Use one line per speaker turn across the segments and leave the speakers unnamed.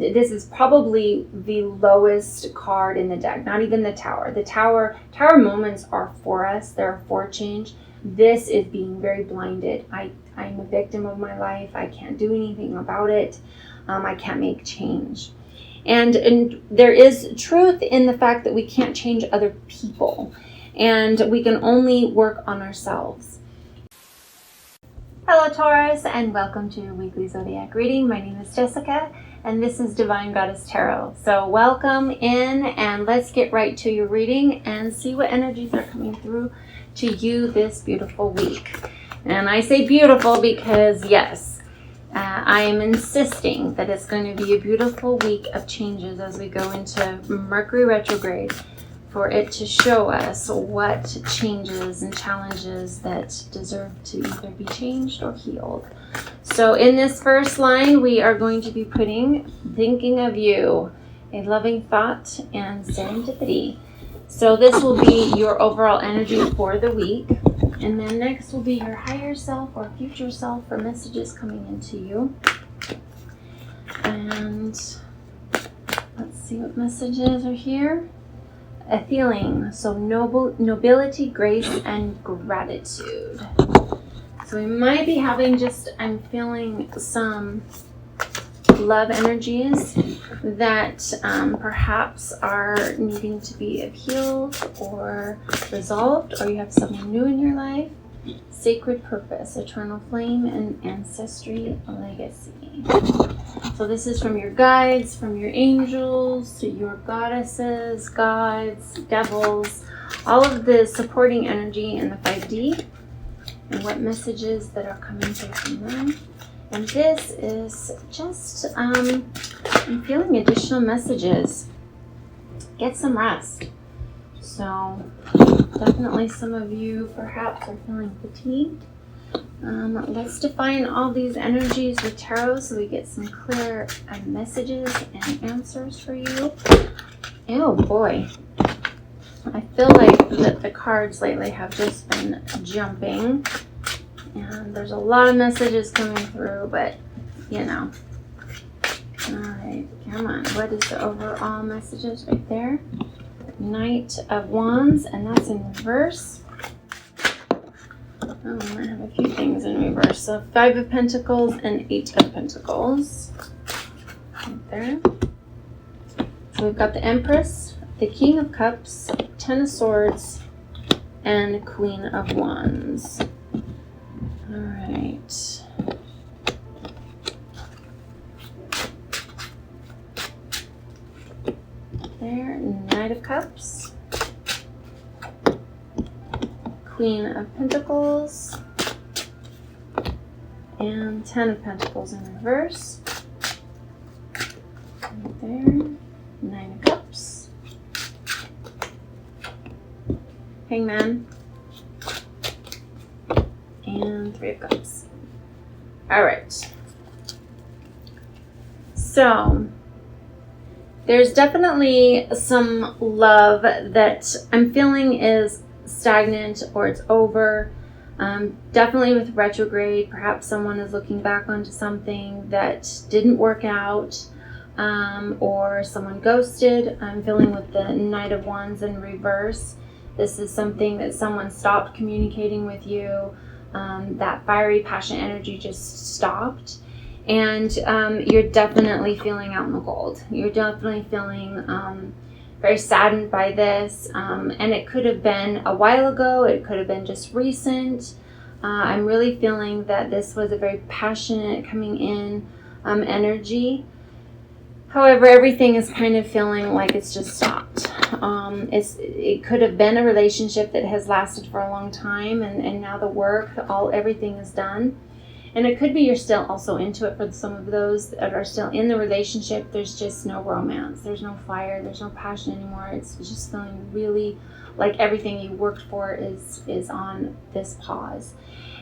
This is probably the lowest card in the deck, not even the Tower. The Tower moments are for us. They're for change. This is being very blinded. I'm a victim of my life. I can't do anything about it. I can't make change. And there is truth in the fact that we can't change other people, and we can only work on ourselves. Hello Taurus, and welcome to your weekly zodiac reading. My name is Jessica, and this is Divine Goddess Tarot. So welcome in, and let's get right to your reading and see what energies are coming through to you this beautiful week. And I say beautiful because yes, I am insisting that it's going to be a beautiful week of changes as we go into Mercury retrograde, for it to show us what changes and challenges that deserve to either be changed or healed. So in this first line, we are going to be putting thinking of you, a loving thought, and serendipity. So this will be your overall energy for the week. And then next will be your higher self or future self for messages coming into you. And let's see what messages are here. A feeling, so nobility, grace, and gratitude. So we might be having I'm feeling some love energies that perhaps are needing to be healed or resolved, or you have someone new in your life. Sacred purpose, eternal flame, and ancestry legacy. So this is from your guides, from your angels, to your goddesses, gods, devils, all of the supporting energy in the 5D, and what messages that are coming through from them. And this is just, I'm feeling additional messages. Get some rest. So definitely some of you perhaps are feeling fatigued. Let's define all these energies with tarot so we get some clear messages and answers for you. Oh boy. I feel like that the cards lately have just been jumping. And there's a lot of messages coming through, but you know. Alright, come on. What is the overall messages right there? Knight of Wands, and that's in reverse. Oh, I might have a few things in reverse. So 5 of Pentacles and 8 of Pentacles. Right there. So we've got the Empress, the King of Cups, 10 of Swords, and Queen of Wands. Alright. There, Knight of Cups, Queen of Pentacles, and 10 of Pentacles in reverse. Right there, 9 of Cups, Hangman, and 3 of Cups. Alright. So there's definitely some love that I'm feeling is stagnant or it's over. Definitely with retrograde, perhaps someone is looking back onto something that didn't work out, or someone ghosted. I'm feeling with the Knight of Wands in reverse. This is something that someone stopped communicating with you. That fiery passion energy just stopped. And you're definitely feeling out in the cold. You're definitely feeling very saddened by this. And it could have been a while ago. It could have been just recent. I'm really feeling that this was a very passionate coming in energy. However, everything is kind of feeling like it's just stopped. It could have been a relationship that has lasted for a long time, and now the work, everything is done. And it could be you're still also into it for some of those that are still in the relationship. There's just no romance. There's no fire. There's no passion anymore. It's just feeling really like everything you worked for is on this pause.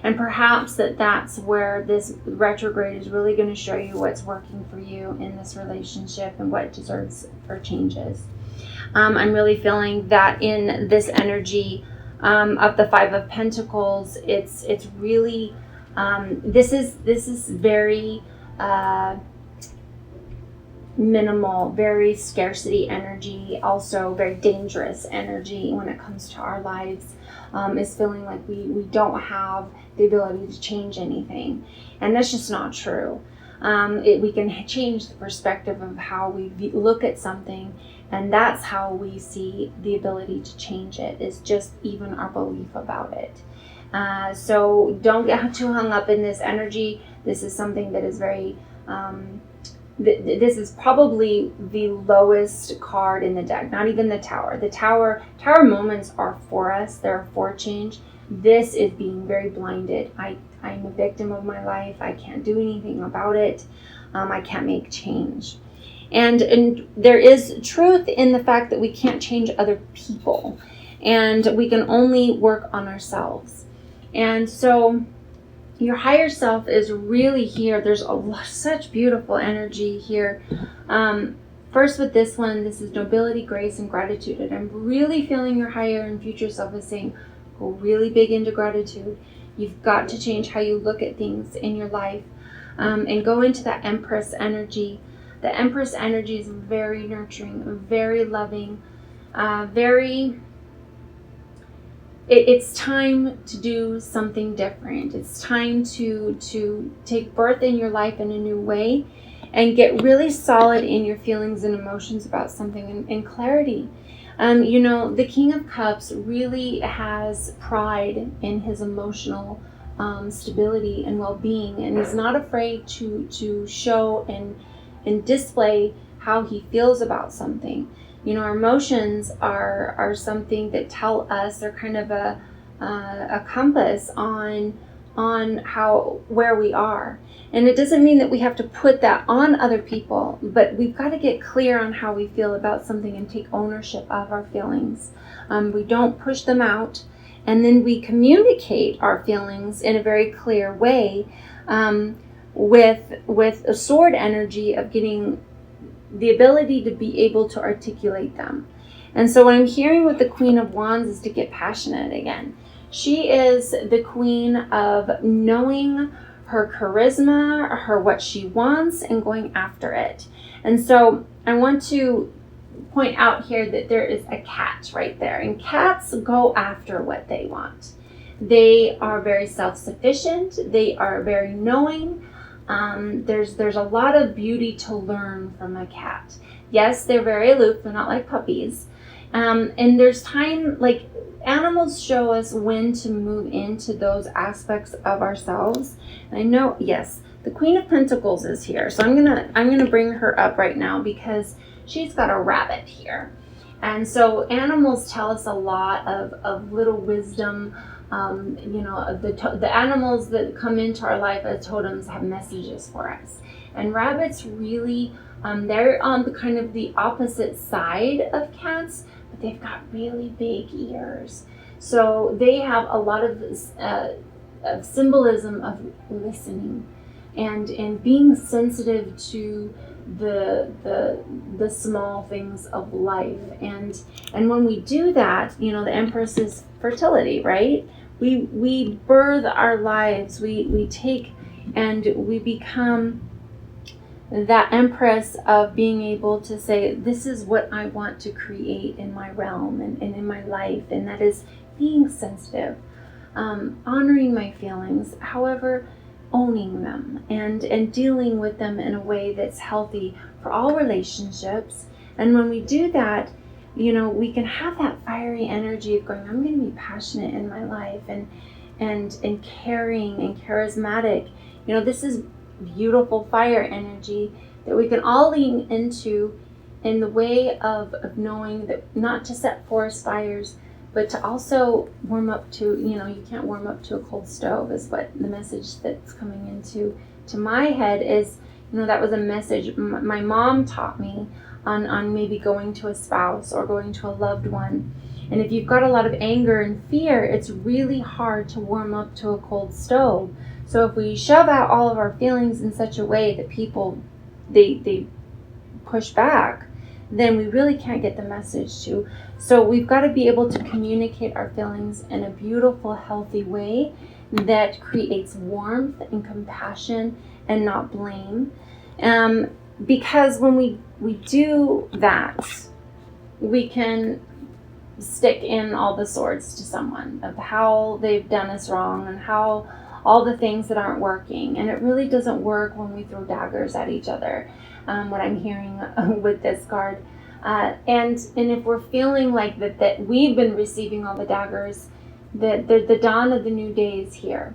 And perhaps that's where this retrograde is really going to show you what's working for you in this relationship and what deserves for changes. I'm really feeling that in this energy of the 5 of Pentacles, it's really... This is very minimal, very scarcity energy, also very dangerous energy when it comes to our lives, is feeling like we don't have the ability to change anything. And that's just not true. We can change the perspective of how we look at something, and that's how we see the ability to change it, is just even our belief about it. So don't get too hung up in this energy. This is something that is very, this is probably the lowest card in the deck, not even the Tower. The Tower moments are for us, they're for change. This is being very blinded. I'm a victim of my life. I can't do anything about it. I can't make change. And there is truth in the fact that we can't change other people, and we can only work on ourselves. And so your higher self is really here. There's such beautiful energy here. First with this one, this is nobility, grace, and gratitude. And I'm really feeling your higher and future self is saying, go really big into gratitude. You've got to change how you look at things in your life, and go into that Empress energy. The Empress energy is very nurturing, very loving, it's time to do something different. It's time to take birth in your life in a new way and get really solid in your feelings and emotions about something, and clarity. The King of Cups really has pride in his emotional stability and well-being, and he's not afraid to show and display how he feels about something. Our emotions are something that tell us, they're kind of a compass on where we are. And it doesn't mean that we have to put that on other people, but we've got to get clear on how we feel about something and take ownership of our feelings. We don't push them out, and then we communicate our feelings in a very clear way, with a sword energy of getting the ability to be able to articulate them. And so what I'm hearing with the Queen of Wands is to get passionate again. She is the queen of knowing her charisma, what she wants, and going after it. And so I want to point out here that there is a cat right there, and cats go after what they want. They are very self-sufficient. They are very knowing. There's a lot of beauty to learn from a cat. Yes, they're very aloof. They're not like puppies. And there's time, like animals show us when to move into those aspects of ourselves. And I know, yes, the Queen of Pentacles is here. So I'm gonna bring her up right now because she's got a rabbit here. And so animals tell us a lot of little wisdom. The animals that come into our life as totems have messages for us. And rabbits really, they're on the kind of the opposite side of cats, but they've got really big ears. So they have a lot of symbolism of listening and being sensitive to the small things of life. And when we do that, the Empress is fertility, right? We birth our lives, we take and we become that Empress of being able to say, this is what I want to create in my realm and in my life, and that is being sensitive, honoring my feelings, however, owning them and dealing with them in a way that's healthy for all relationships. And when we do that, we can have that fiery energy of going, I'm going to be passionate in my life and caring and charismatic. This is beautiful fire energy that we can all lean into in the way of knowing that not to set forest fires, but to also warm up to, you can't warm up to a cold stove is what the message that's coming into my head is. That was a message my mom taught me on maybe going to a spouse or going to a loved one. And if you've got a lot of anger and fear, it's really hard to warm up to a cold stove. So if we shove out all of our feelings in such a way that people, they push back, then we really can't get the message to. So we've got to be able to communicate our feelings in a beautiful, healthy way that creates warmth and compassion and not blame. because when we do that, we can stick in all the swords to someone of how they've done us wrong and how all the things that aren't working. And it really doesn't work when we throw daggers at each other, what I'm hearing with this card. And if we're feeling like that we've been receiving all the daggers, that the dawn of the new day is here.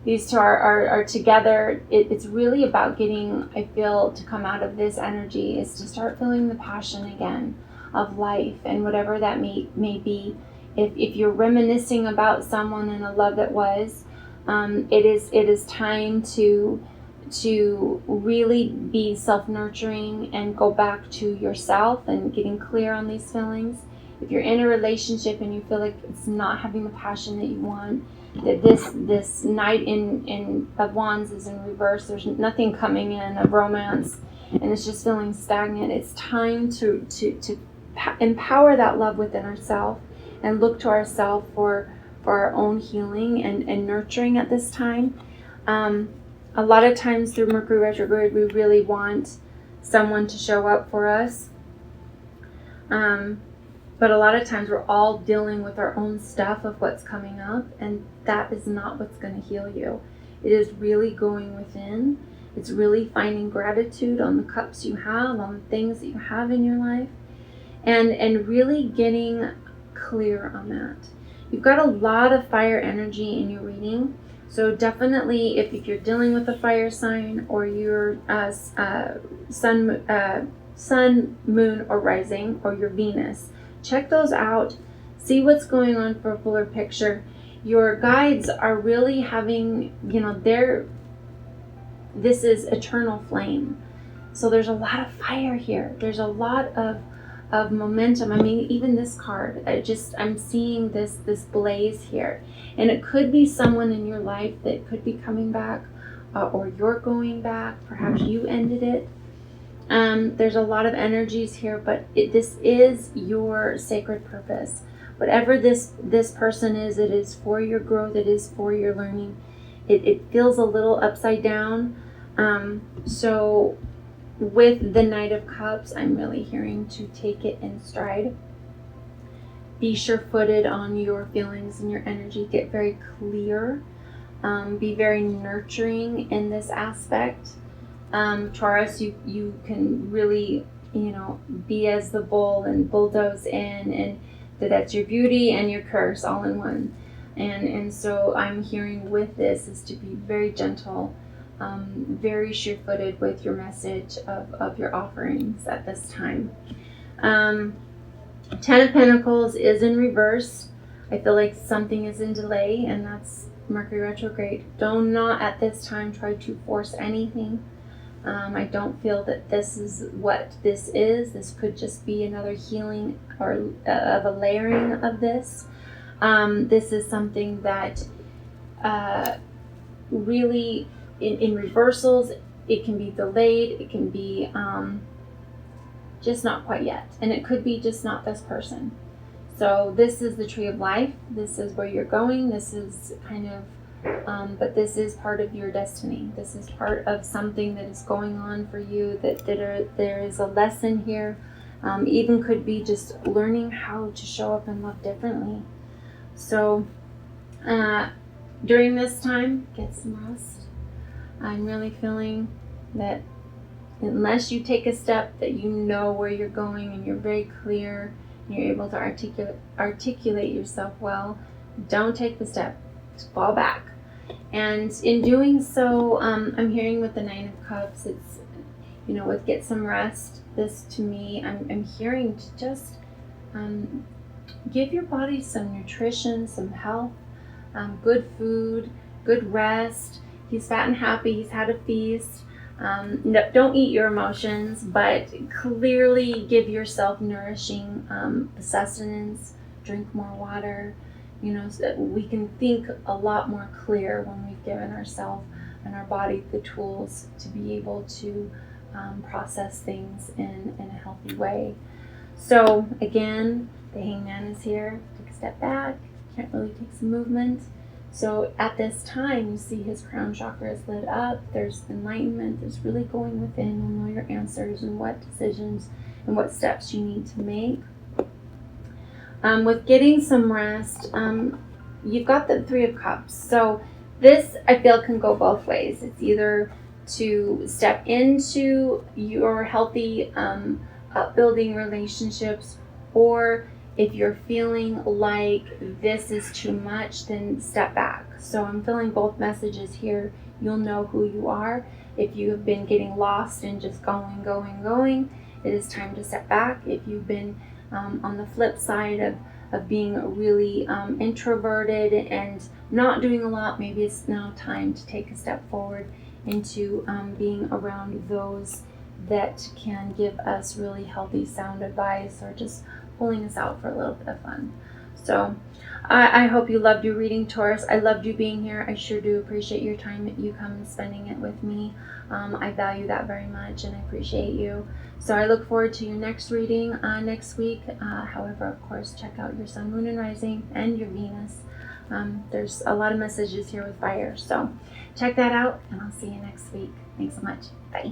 These two are together. It's really about getting, I feel, to come out of this energy is to start feeling the passion again of life, and whatever that may be. If you're reminiscing about someone and a love that was, it is time to really be self-nurturing and go back to yourself and getting clear on these feelings. If you're in a relationship and you feel like it's not having the passion that you want, that this Knight in of Wands is in reverse, there's nothing coming in of romance, and it's just feeling stagnant. It's time to empower that love within ourselves and look to ourselves for our own healing and nurturing at this time. A lot of times through Mercury retrograde, we really want someone to show up for us. But a lot of times we're all dealing with our own stuff of what's coming up, and that is not what's going to heal you. It is really going within. It's really finding gratitude on the cups you have, on the things that you have in your life, and really getting clear on that. You've got a lot of fire energy in your reading, so definitely if you're dealing with a fire sign, or your sun, moon, or rising, or your Venus, check those out. See what's going on for a fuller picture. Your guides are really having, this is eternal flame. So there's a lot of fire here. There's a lot of momentum. I mean, even this card, I'm seeing this blaze here. And it could be someone in your life that could be coming back, or you're going back. Perhaps you ended it. There's a lot of energies here, but this is your sacred purpose. Whatever this person is, it is for your growth. It is for your learning. It feels a little upside down. So with the Knight of Cups, I'm really hearing to take it in stride. Be sure-footed on your feelings and your energy. Get very clear. Be very nurturing in this aspect. Taurus, you can really, be as the bull and bulldoze in, and that's your beauty and your curse all in one. And so I'm hearing with this is to be very gentle, very sure-footed with your message of your offerings at this time. Ten of Pentacles is in reverse. I feel like something is in delay, and that's Mercury retrograde. Do not at this time try to force anything. I don't feel that this is what this is. This could just be another healing or of a layering of this. This is something that really in reversals, it can be delayed. It can be just not quite yet. And it could be just not this person. So this is the tree of life. This is where you're going. This is kind of but this is part of your destiny. This is part of something that is going on for you, that there is a lesson here. Even could be just learning how to show up and love differently. So during this time, get some rest. I'm really feeling that unless you take a step that you know where you're going and you're very clear and you're able to articulate yourself well, don't take the step. Fall back. And in doing so, I'm hearing with the Nine of Cups, it's, with get some rest. This to me, I'm hearing to just give your body some nutrition, some health, good food, good rest. He's fat and happy. He's had a feast. No, don't eat your emotions, but clearly give yourself nourishing sustenance. Drink more water. So that we can think a lot more clear when we've given ourselves and our body the tools to be able to process things in a healthy way. So again, the Hangman is here. Take a step back. Can't really take some movement. So at this time, you see his crown chakra is lit up. There's enlightenment. There's really going within. You'll know your answers and what decisions and what steps you need to make. With getting some rest, you've got the Three of Cups. So this, I feel, can go both ways. It's either to step into your healthy, upbuilding relationships, or if you're feeling like this is too much, then step back. So I'm feeling both messages here. You'll know who you are. If you have been getting lost and just going, it is time to step back. If you've been on the flip side of being really introverted and not doing a lot, maybe it's now time to take a step forward into being around those that can give us really healthy, sound advice, or just pulling us out for a little bit of fun. So I hope you loved your reading, Taurus. I loved you being here. I sure do appreciate your time that you come and spending it with me. I value that very much, and I appreciate you. So I look forward to your next reading next week. However, of course, check out your sun, moon, and rising, and your Venus. There's a lot of messages here with fire. So check that out, and I'll see you next week. Thanks so much. Bye.